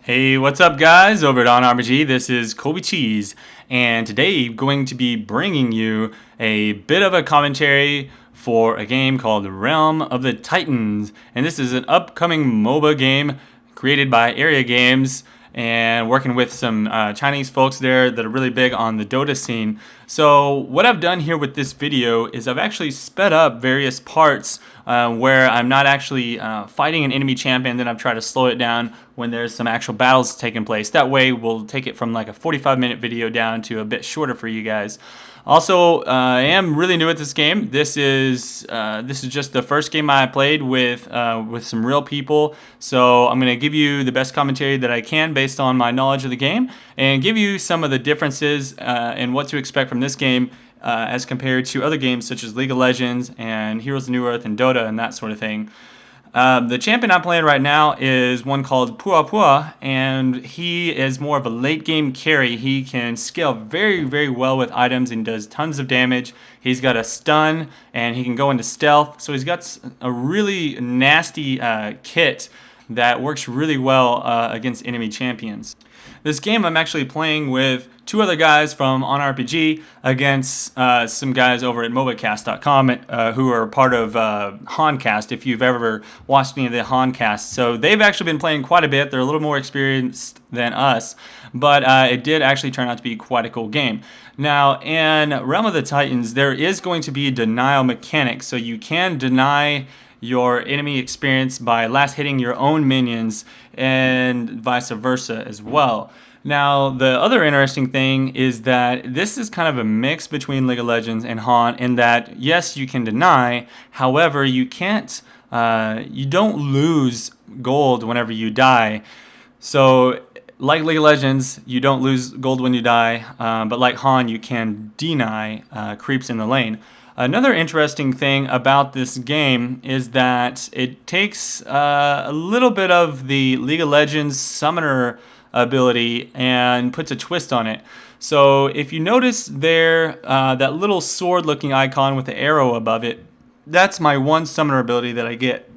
Hey, what's up guys? Over at OnRPG, this is ColbyCheeZe, and today I'm going to be bringing you a bit of a commentary for a game called Realm of the Titans. And this is an upcoming MOBA game created by Area Games and working with some Chinese folks there that are really big on the Dota scene. So what I've done here with this video is I've actually sped up various parts where I'm not actually fighting an enemy champion, then I've tried to slow it down when there's some actual battles taking place. That way we'll take it from like a 45-minute video down to a bit shorter for you guys. Also, I am really new at this game. This is just the first game I played with some real people. So I'm going to give you the best commentary that I can based on my knowledge of the game, and give you some of the differences and what to expect from this game as compared to other games such as League of Legends and Heroes of New Earth and Dota and that sort of thing. The champion I'm playing right now is one called Pua Pua, and he is more of a late game carry. He can scale very, very well with items and does tons of damage. He's got a stun and he can go into stealth. So he's got a really nasty kit that works really well against enemy champions. This game I'm actually playing with two other guys from OnRPG against some guys over at MobaCast.com who are part of Honcast, if you've ever watched any of the Honcasts. So they've actually been playing quite a bit. They're a little more experienced than us, but it did actually turn out to be quite a cool game. Now, in Realm of the Titans, there is going to be a denial mechanic, so you can deny your enemy experience by last hitting your own minions and vice versa as well. Now, the other interesting thing is that this is kind of a mix between League of Legends and Han, in that yes, you can deny, however, you can't, you don't lose gold whenever you die. So like League of Legends, you don't lose gold when you die, but like Han, you can deny creeps in the lane. Another interesting thing about this game is that it takes a little bit of the League of Legends summoner ability and puts a twist on it. So if you notice there, that little sword looking icon with the arrow above it, that's my one summoner ability that I get.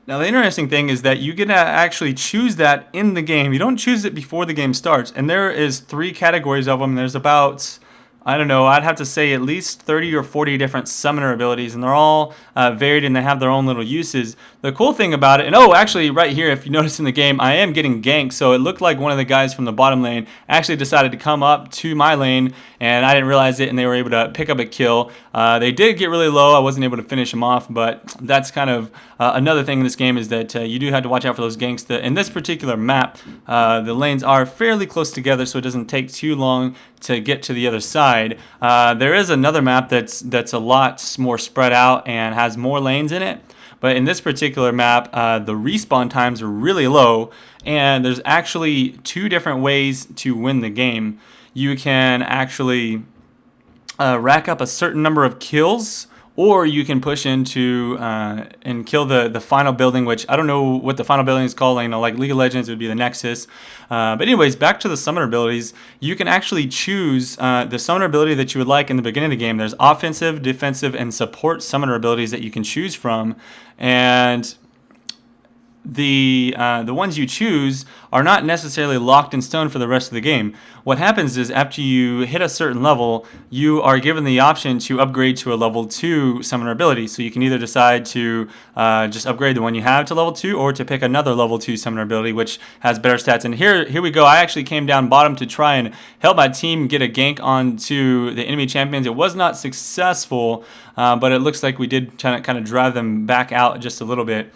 Now the interesting thing is that you get to actually choose that in the game. You don't choose it before the game starts, and there is 3 categories of them. There's about, I don't know, I'd have to say at least 30 or 40 different summoner abilities, and they're all varied and they have their own little uses. The cool thing about it, and oh, actually right here, if you notice in the game, I am getting ganked, so it looked like one of the guys from the bottom lane actually decided to come up to my lane, and I didn't realize it, and they were able to pick up a kill. They did get really low. I wasn't able to finish them off, but that's kind of another thing in this game, is that you do have to watch out for those ganks. In this particular map, the lanes are fairly close together, so it doesn't take too long to get to the other side. There is another map that's a lot more spread out and has more lanes in it, but in this particular map, the respawn times are really low, and there's actually 2 different ways to win the game. You can actually rack up a certain number of kills, or you can push into and kill the final building, which I don't know what the final building is called. You know, like League of Legends, it would be the Nexus. But anyways, back to the summoner abilities. You can actually choose the summoner ability that you would like in the beginning of the game. There's offensive, defensive, and support summoner abilities that you can choose from, and the ones you choose are not necessarily locked in stone for the rest of the game. What happens is after you hit a certain level, you are given the option to upgrade to a level 2 summoner ability. So you can either decide to just upgrade the one you have to level 2, or to pick another level 2 summoner ability which has better stats. And here we go. I actually came down bottom to try and help my team get a gank onto the enemy champions. It was not successful, but it looks like we did kind of drive them back out just a little bit.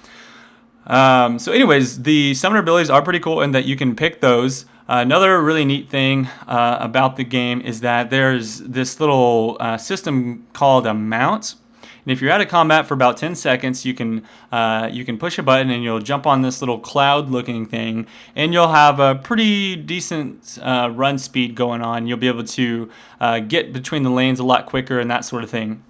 So anyways, the summoner abilities are pretty cool in that you can pick those. Another really neat thing about the game is that there's this little system called a mount. And if you're out of combat for about 10 seconds, you can push a button and you'll jump on this little cloud looking thing, and you'll have a pretty decent run speed going on. You'll be able to get between the lanes a lot quicker and that sort of thing.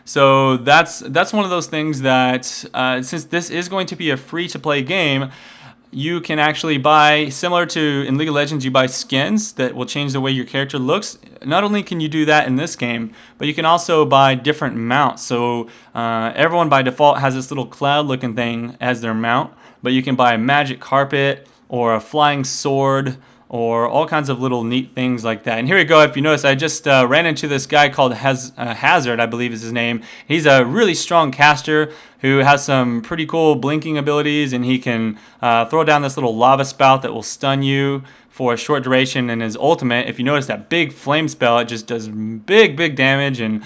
So that's one of those things that since this is going to be a free-to-play game, you can actually buy, similar to in League of Legends, you buy skins that will change the way your character looks. Not only can you do that in this game, but you can also buy different mounts. So everyone by default has this little cloud-looking thing as their mount, but you can buy a magic carpet, or a flying sword, or all kinds of little neat things like that. And here we go. If you notice, I just ran into this guy called Hazard, I believe is his name. He's a really strong caster who has some pretty cool blinking abilities, and he can throw down this little lava spout that will stun you for a short duration. And his ultimate, if you notice that big flame spell, it just does big damage. And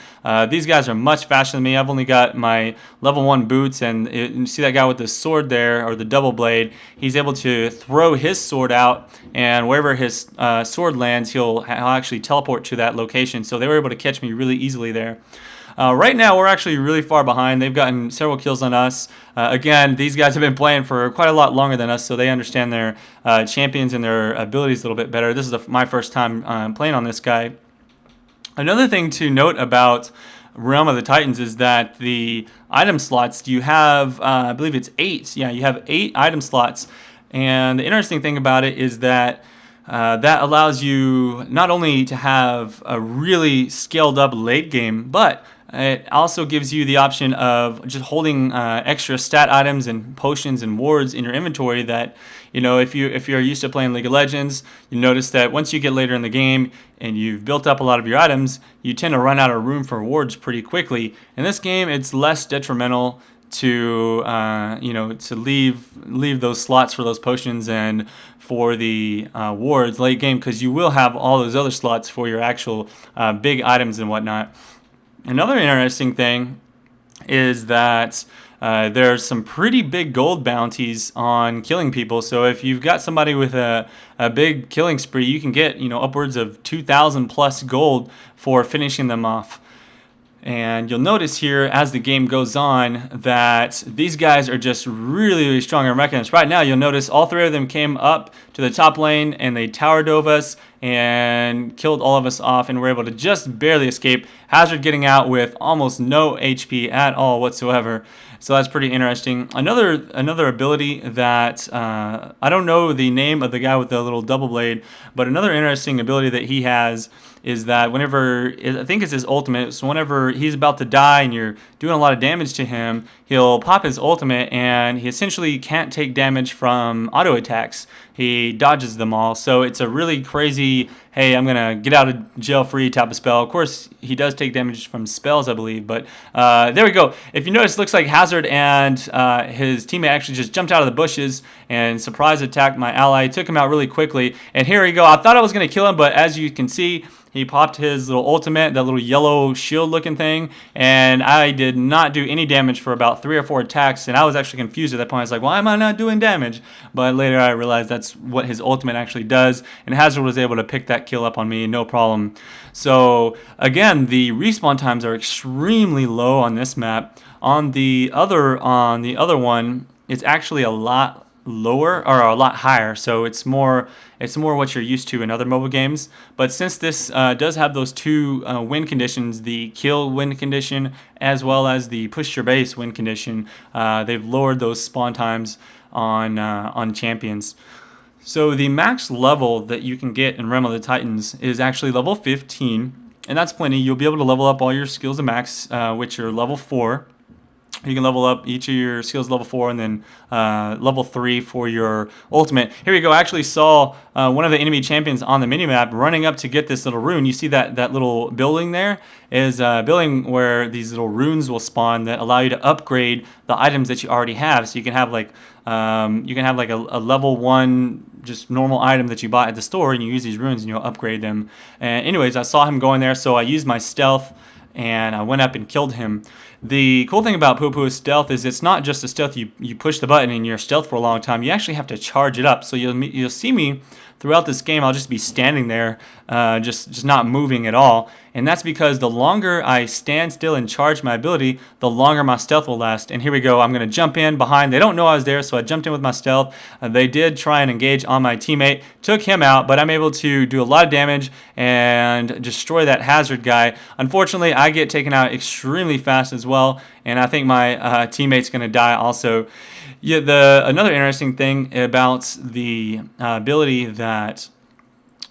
these guys are much faster than me. I've only got my level 1 boots, and you see that guy with the sword there, or the double blade. He's able to throw his sword out, and wherever his sword lands, he'll actually teleport to that location. So they were able to catch me really easily there. Right now, we're actually really far behind. They've gotten several kills on us. Again, these guys have been playing for quite a lot longer than us, so they understand their champions and their abilities a little bit better. This is my first time playing on this guy. Another thing to note about Realm of the Titans is that the item slots, you have, I believe it's 8. Yeah, you have 8 item slots. And the interesting thing about it is that that allows you not only to have a really scaled up late game, but it also gives you the option of just holding extra stat items and potions and wards in your inventory that, if you're used to playing League of Legends, you notice that once you get later in the game and you've built up a lot of your items, you tend to run out of room for wards pretty quickly. In this game, it's less detrimental to to leave those slots for those potions and for the wards late game, because you will have all those other slots for your actual big items and whatnot. Another interesting thing is that there's some pretty big gold bounties on killing people. So if you've got somebody with a big killing spree, you can get upwards of 2,000 plus gold for finishing them off. And you'll notice here as the game goes on that these guys are just really strong and recognized. Right now, you'll notice all 3 of them came up to the top lane and they tower dove us and killed all of us off, and were able to just barely escape. Hazard getting out with almost no HP at all whatsoever. So that's pretty interesting. Another ability that I don't know the name of the guy with the little double blade, but another interesting ability that he has is that whenever, I think it's his ultimate, so whenever he's about to die and you're doing a lot of damage to him, he'll pop his ultimate and he essentially can't take damage from auto attacks. He dodges them all. So it's a really crazy, hey, I'm going to get out of jail free type of spell. Of course, he does take damage from spells, I believe. But there we go. If you notice, it looks like Hazard and his teammate actually just jumped out of the bushes and surprise attacked my ally. Took him out really quickly. And here we go. I thought I was going to kill him, but as you can see, he popped his little ultimate, that little yellow shield looking thing, and I did not do any damage for about 3 or 4 attacks, and I was actually confused at that point. I was like, why am I not doing damage? But later I realized that's what his ultimate actually does, and Hazard was able to pick that kill up on me, no problem. So again, the respawn times are extremely low on this map. On the other one, it's actually a lot lower, or a lot higher, so it's more what you're used to in other mobile games. But since this does have those 2 win conditions, the kill win condition as well as the push your base win condition, they've lowered those spawn times on champions. So the max level that you can get in Realm of the Titans is actually level 15, and that's plenty. You'll be able to level up all your skills to max, which are level 4. You can level up each of your skills level 4, and then level 3 for your ultimate. Here we go. I actually saw one of the enemy champions on the minimap running up to get this little rune. You see that little building there is a building where these little runes will spawn that allow you to upgrade the items that you already have. So you can have like a level 1 just normal item that you bought at the store, and you use these runes and you'll upgrade them. And anyways, I saw him going there, so I used my stealth and I went up and killed him. The cool thing about Poo-Poo's stealth is it's not just a stealth, you push the button and you're stealth for a long time. You actually have to charge it up. So you'll see me throughout this game, I'll just be standing there, just not moving at all. And that's because the longer I stand still and charge my ability, the longer my stealth will last. And here we go. I'm going to jump in behind. They don't know I was there, so I jumped in with my stealth. They did try and engage on my teammate. Took him out, but I'm able to do a lot of damage and destroy that Hazard guy. Unfortunately, I get taken out extremely fast as well, and I think my teammate's going to die also. Yeah, another interesting thing about the ability that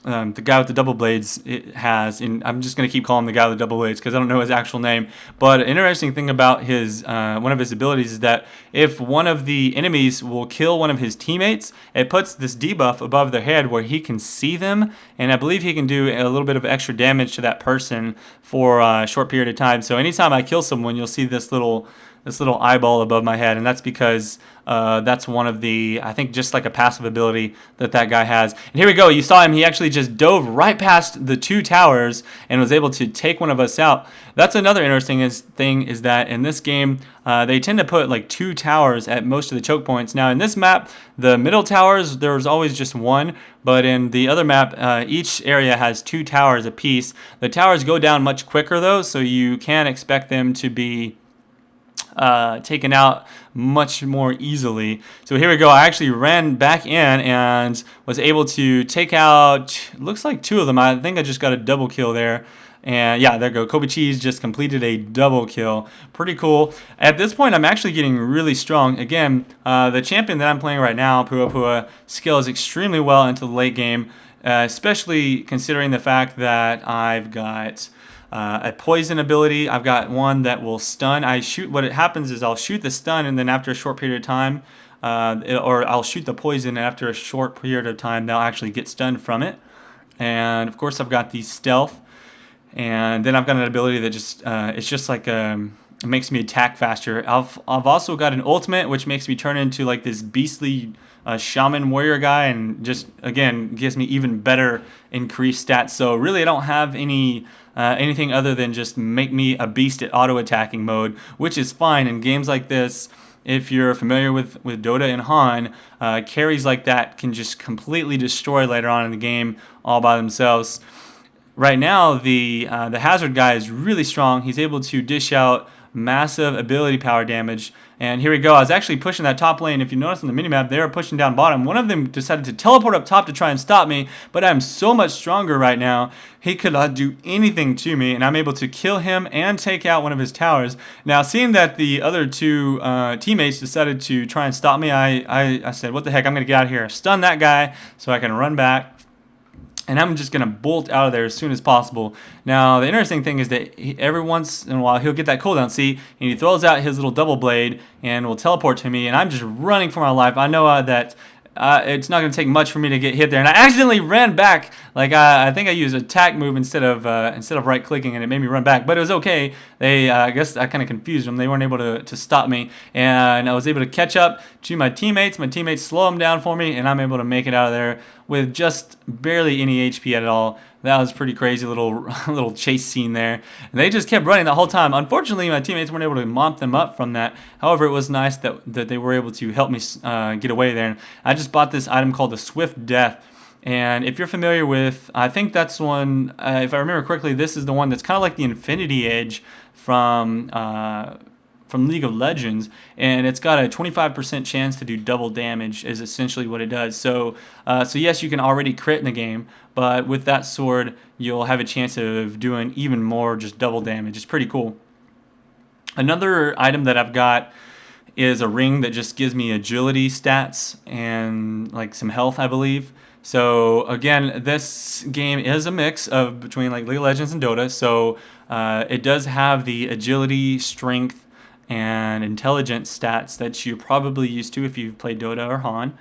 the guy with the double blades it has, and I'm just going to keep calling him the guy with the double blades because I don't know his actual name. But an interesting thing about his one of his abilities is that if one of the enemies will kill one of his teammates, it puts this debuff above their head where he can see them, and I believe he can do a little bit of extra damage to that person for a short period of time. So anytime I kill someone, you'll see this little eyeball above my head, and that's because that's one of the, I think, just like a passive ability that guy has. And here we go. You saw him. He actually just dove right past the 2 towers and was able to take one of us out. That's another interesting thing is that in this game, they tend to put like 2 towers at most of the choke points. Now in this map, the middle towers, there was always just 1, but in the other map, each area has 2 towers apiece. The towers go down much quicker though, so you can expect them to be taken out much more easily. So here we go. I actually ran back in and was able to take out, looks like 2 of them. I think I just got a double kill there. And yeah, there we go. ColbyCheeZe just completed a double kill. Pretty cool. At this point, I'm actually getting really strong. Again, the champion that I'm playing right now, Pua, scales extremely well into the late game, especially considering the fact that I've got a poison ability. I've got one that will stun. What it happens is I'll shoot the stun, and then after a short period of time, or I'll shoot the poison, and after a short period of time, they'll actually get stunned from it. And of course, I've got the stealth, and then I've got an ability that just it's just like it makes me attack faster. I've also got an ultimate which makes me turn into like this beastly shaman warrior guy, and just again gives me even better increased stats. So really, I don't have anything other than just make me a beast at auto attacking mode, which is fine in games like this. If you're familiar with Dota and Han, carries like that can just completely destroy later on in the game all by themselves. Right now, the Hazard guy is really strong. He's able to dish out massive ability power damage. And here we go. I was actually pushing that top lane. If you notice on the minimap, they were pushing down bottom. One of them decided to teleport up top to try and stop me, but I'm so much stronger right now. He could not do anything to me, and I'm able to kill him and take out one of his towers. Now, seeing that the other 2 teammates decided to try and stop me, I said, what the heck, I'm going to get out of here. Stun that guy so I can run back. And I'm just going to bolt out of there as soon as possible. Now, the interesting thing is that every once in a while, he'll get that cooldown, see? And he throws out his little double blade and will teleport to me. And I'm just running for my life. I know that it's not going to take much for me to get hit there. And I accidentally ran back. Like, I think I used attack move instead of right-clicking, and it made me run back. But it was okay. I guess I kind of confused them. They weren't able to stop me. And I was able to catch up to my teammates. My teammates slow them down for me, and I'm able to make it out of there with just barely any HP at all. That was a pretty crazy little chase scene there. And they just kept running the whole time. Unfortunately, my teammates weren't able to mop them up from that. However, it was nice that they were able to help me get away there. And I just bought this item called the Swift Death. And if you're familiar with, I think that's one, if I remember correctly, this is the one that's kind of like the Infinity Edge from League of Legends, and it's got a 25% chance to do double damage is essentially what it does. So yes, you can already crit in the game, but with that sword, you'll have a chance of doing even more, just double damage. It's pretty cool. Another item that I've got is a ring that just gives me agility stats and like some health, I believe. So again, this game is a mix of between like League of Legends and Dota. So it does have the agility, strength, and intelligence stats that you're probably used to if you've played Dota or Han,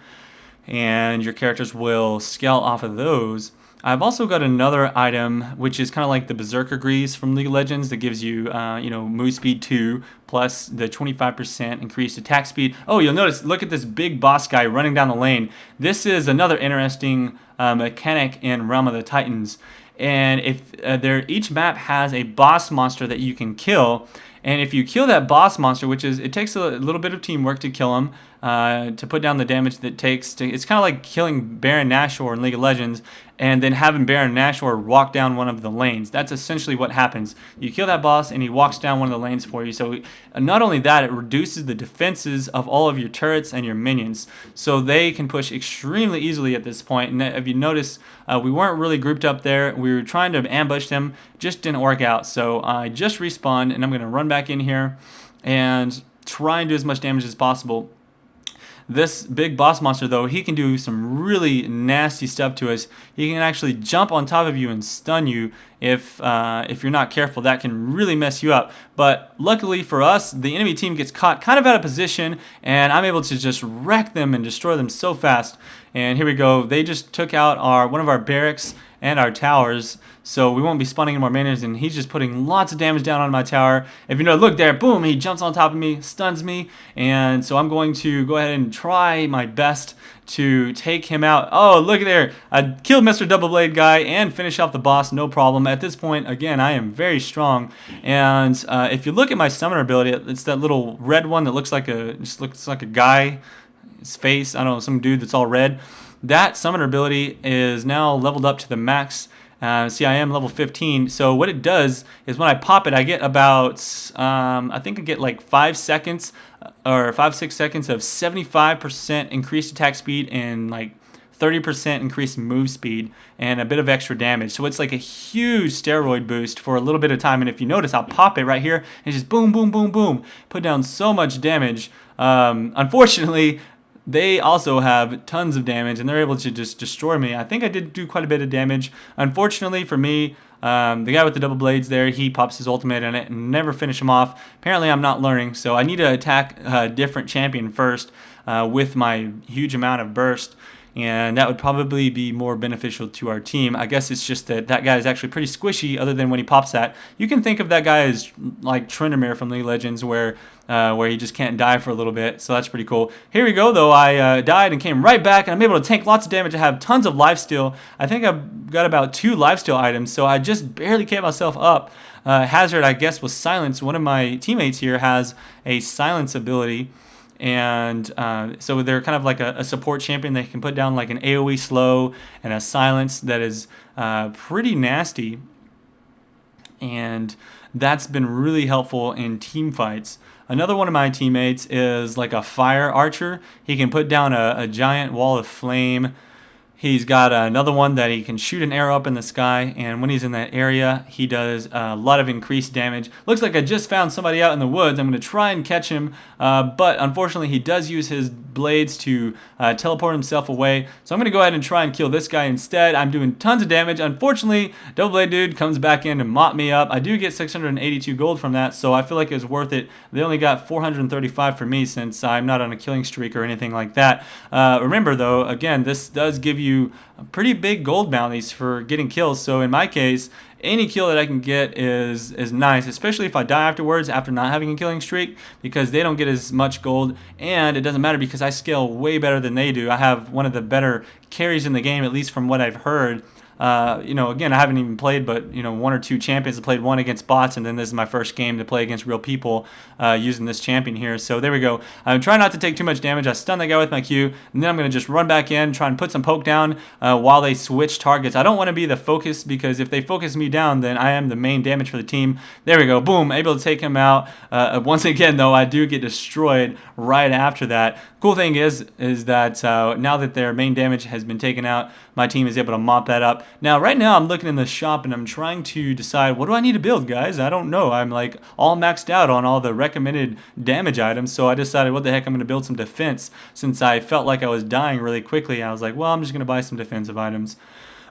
and your characters will scale off of those. I've also got another item which is kind of like the Berserker Grease from League of Legends that gives you, move speed 2 plus the 25% increased attack speed. Oh, you'll notice, look at this big boss guy running down the lane. This is another interesting mechanic in Realm of the Titans. And if each map has a boss monster that you can kill. And if you kill that boss monster, it takes a little bit of teamwork to kill him, to put down the damage that it takes. It's kind of like killing Baron Nashor in League of Legends, and then having Baron Nashor walk down one of the lanes. That's essentially what happens. You kill that boss, and he walks down one of the lanes for you. So not only that, it reduces the defenses of all of your turrets and your minions. So they can push extremely easily at this point. And if you notice, we weren't really grouped up there. We were trying to ambush them. Just didn't work out. So I just respawned, and I'm going to run back in here and try and do as much damage as possible. This big boss monster, though, he can do some really nasty stuff to us. He can actually jump on top of you and stun you if you're not careful. That can really mess you up. But luckily for us, the enemy team gets caught kind of out of position, and I'm able to just wreck them and destroy them so fast. And here we go. They just took out one of our barracks and our towers, so we won't be spawning any more minions, and he's just putting lots of damage down on my tower. If you know, look there, boom, he jumps on top of me, stuns me, and so I'm going to go ahead and try my best to take him out. Oh, look there, I killed Mr. Double Blade guy and finish off the boss, no problem. At this point, again, I am very strong, and if you look at my summoner ability, it's that little red one that looks like a guy, his face, I don't know, some dude that's all red. That summoner ability is now leveled up to the max. See, I am level 15. So what it does is when I pop it, I get about, I think I get like 5 seconds or 5-6 seconds of 75% increased attack speed and like 30% increased move speed and a bit of extra damage. So it's like a huge steroid boost for a little bit of time. And if you notice, I'll pop it right here and just boom, boom, boom, boom, put down so much damage. Unfortunately, they also have tons of damage, and they're able to just destroy me. I think I did do quite a bit of damage. Unfortunately for me, the guy with the double blades there, he pops his ultimate in it and never finish him off. Apparently I'm not learning, so I need to attack a different champion first with my huge amount of burst. And that would probably be more beneficial to our team. I guess it's just that guy is actually pretty squishy other than when he pops that. You can think of that guy as like Tryndamere from League of Legends where he just can't die for a little bit. So that's pretty cool. Here we go, though. I died and came right back, and I'm able to tank lots of damage. I have tons of lifesteal. I think I've got about 2 lifesteal items, so I just barely kept myself up. Hazard, I guess, was silence. One of my teammates here has a silence ability. And so they're kind of like a support champion. They can put down like an AoE slow and a silence that is pretty nasty. And that's been really helpful in team fights. Another one of my teammates is like a fire archer. He can put down a giant wall of flame. He's got another one that he can shoot an arrow up in the sky, and when he's in that area, he does a lot of increased damage. Looks like I just found somebody out in the woods. I'm going to try and catch him, but unfortunately he does use his blades to teleport himself away. So I'm going to go ahead and try and kill this guy instead. I'm doing tons of damage. Unfortunately, Double Blade Dude comes back in and mop me up. I do get 682 gold from that, so I feel like it was worth it. They only got 435 for me since I'm not on a killing streak or anything like that. Remember, though, again, this does give you pretty big gold bounties for getting kills. So in my case, any kill that I can get is nice, especially if I die afterwards after not having a killing streak, because they don't get as much gold, and it doesn't matter because I scale way better than they do. I have one of the better carries in the game, at least from what I've heard. Again, I haven't even played but, 1 or 2 champions. I played one against bots, and then this is my first game to play against real people using this champion here. So there we go. I'm trying not to take too much damage. I stun that guy with my Q, and then I'm going to just run back in, try and put some poke down while they switch targets. I don't want to be the focus, because if they focus me down, then I am the main damage for the team. There we go. Boom. Able to take him out. Once again, though, I do get destroyed right after that. Cool thing is that now that their main damage has been taken out, my team is able to mop that up. Now, right now, I'm looking in the shop and I'm trying to decide, what do I need to build, guys? I don't know. I'm like all maxed out on all the recommended damage items, so I decided, what the heck, I'm going to build some defense. Since I felt like I was dying really quickly, I was like, well, I'm just going to buy some defensive items.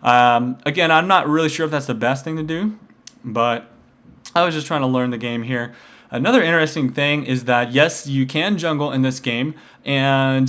Again, I'm not really sure if that's the best thing to do, but I was just trying to learn the game here. Another interesting thing is that, yes, you can jungle in this game, and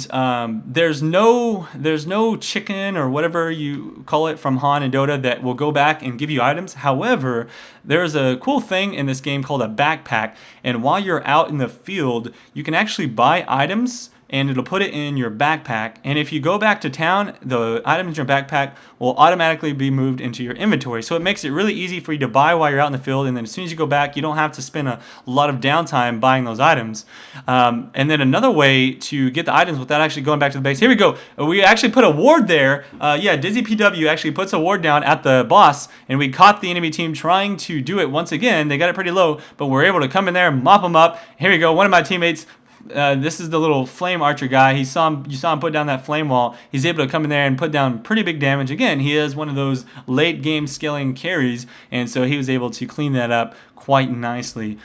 there's no chicken or whatever you call it from Han and Dota that will go back and give you items. However, there's a cool thing in this game called a backpack, and while you're out in the field, you can actually buy items, and it'll put it in your backpack. And if you go back to town, the items in your backpack will automatically be moved into your inventory. So it makes it really easy for you to buy while you're out in the field, and then as soon as you go back, you don't have to spend a lot of downtime buying those items. And then another way to get the items without actually going back to the base. Here we go. We actually put a ward there. Dizzy PW actually puts a ward down at the boss, and we caught the enemy team trying to do it once again. They got it pretty low, but we're able to come in there and mop them up. Here we go. One of my teammates, this is the little flame archer guy. You saw him put down that flame wall. He's able to come in there and put down pretty big damage. Again, he is one of those late game scaling carries, and so he was able to clean that up quite nicely.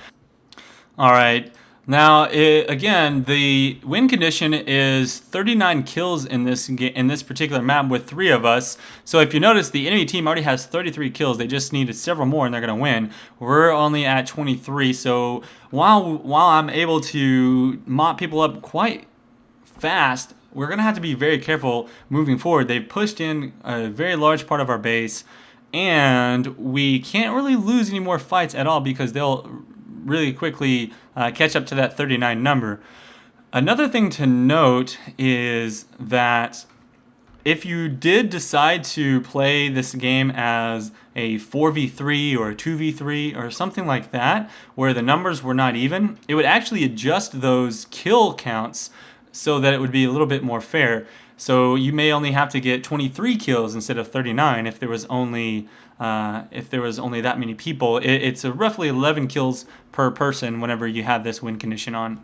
All right. Now, again, the win condition is 39 kills in this particular map with 3 of us. So if you notice, the enemy team already has 33 kills. They just needed several more, and they're going to win. We're only at 23. So while I'm able to mop people up quite fast, we're going to have to be very careful moving forward. They've pushed in a very large part of our base, and we can't really lose any more fights at all because they'll really quickly catch up to that 39 number. Another thing to note is that if you did decide to play this game as a 4v3 or a 2v3 or something like that, where the numbers were not even, it would actually adjust those kill counts so that it would be a little bit more fair. So you may only have to get 23 kills instead of 39 if there was only that many people. It's roughly 11 kills per person whenever you have this win condition on.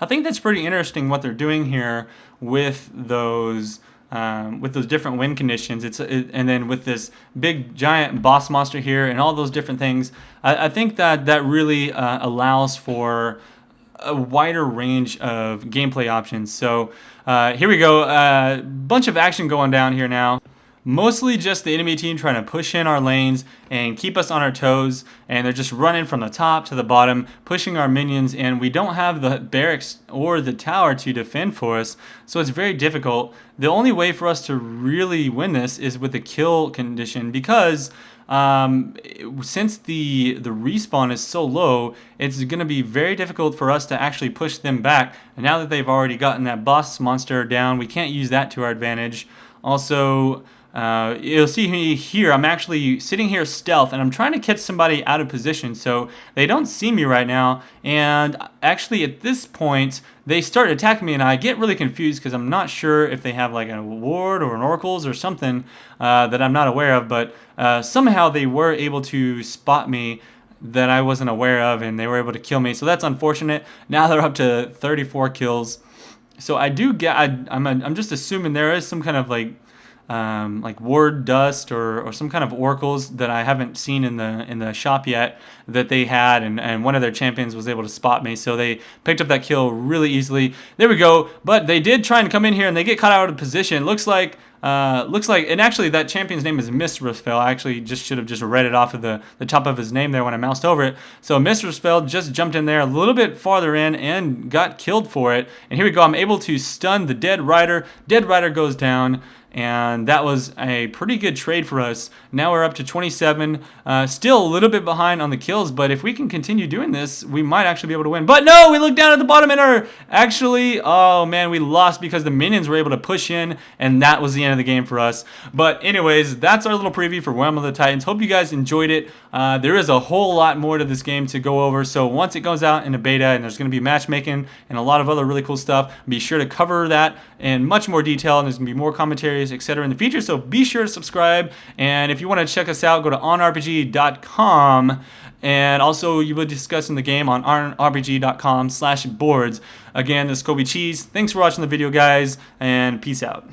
I think that's pretty interesting what they're doing here with those different win conditions. And then with this big giant boss monster here and all those different things. I think that really allows for a wider range of gameplay options. So here we go. Bunch of action going down here now. Mostly just the enemy team trying to push in our lanes and keep us on our toes, and they're just running from the top to the bottom, pushing our minions, and we don't have the barracks or the tower to defend for us, so it's very difficult. The only way for us to really win this is with the kill condition, because since the respawn is so low, it's going to be very difficult for us to actually push them back. And now that they've already gotten that boss monster down, we can't use that to our advantage. Also, you'll see me here, I'm actually sitting here stealth, and I'm trying to catch somebody out of position so they don't see me right now. And actually at this point, they start attacking me, and I get really confused because I'm not sure if they have like a ward or an oracles or something that I'm not aware of, but somehow they were able to spot me that I wasn't aware of, and they were able to kill me. So that's unfortunate. Now they're up to 34 kills. So I do get, I'm just assuming there is some kind of like ward dust or some kind of oracles that I haven't seen in the shop yet that they had, and one of their champions was able to spot me, so they picked up that kill really easily. There we go. But they did try and come in here, and they get caught out of position. Looks like, and actually that champion's name is Mistressfell. I actually should have just read it off of the top of his name there when I moused over it. So Mistressfell just jumped in there a little bit farther in and got killed for it. And here we go. I'm able to stun the dead rider. Dead rider goes down. And that was a pretty good trade for us. Now we're up to 27. Still a little bit behind on the kills, but if we can continue doing this, we might actually be able to win. But no, we look down at the bottom and are actually, oh man, we lost because the minions were able to push in, and that was the end of the game for us. But anyways, that's our little preview for Realm of the Titans. Hope you guys enjoyed it. There is a whole lot more to this game to go over, so once it goes out in a beta and there's going to be matchmaking and a lot of other really cool stuff, be sure to cover that in much more detail, and there's going to be more commentaries, etc. in the future, so be sure to subscribe. And if you want to check us out, go to OnRPG.com, and also you will be discussing the game on OnRPG.com/boards. Again, this is ColbyCheeZe. Thanks for watching the video, guys, and peace out.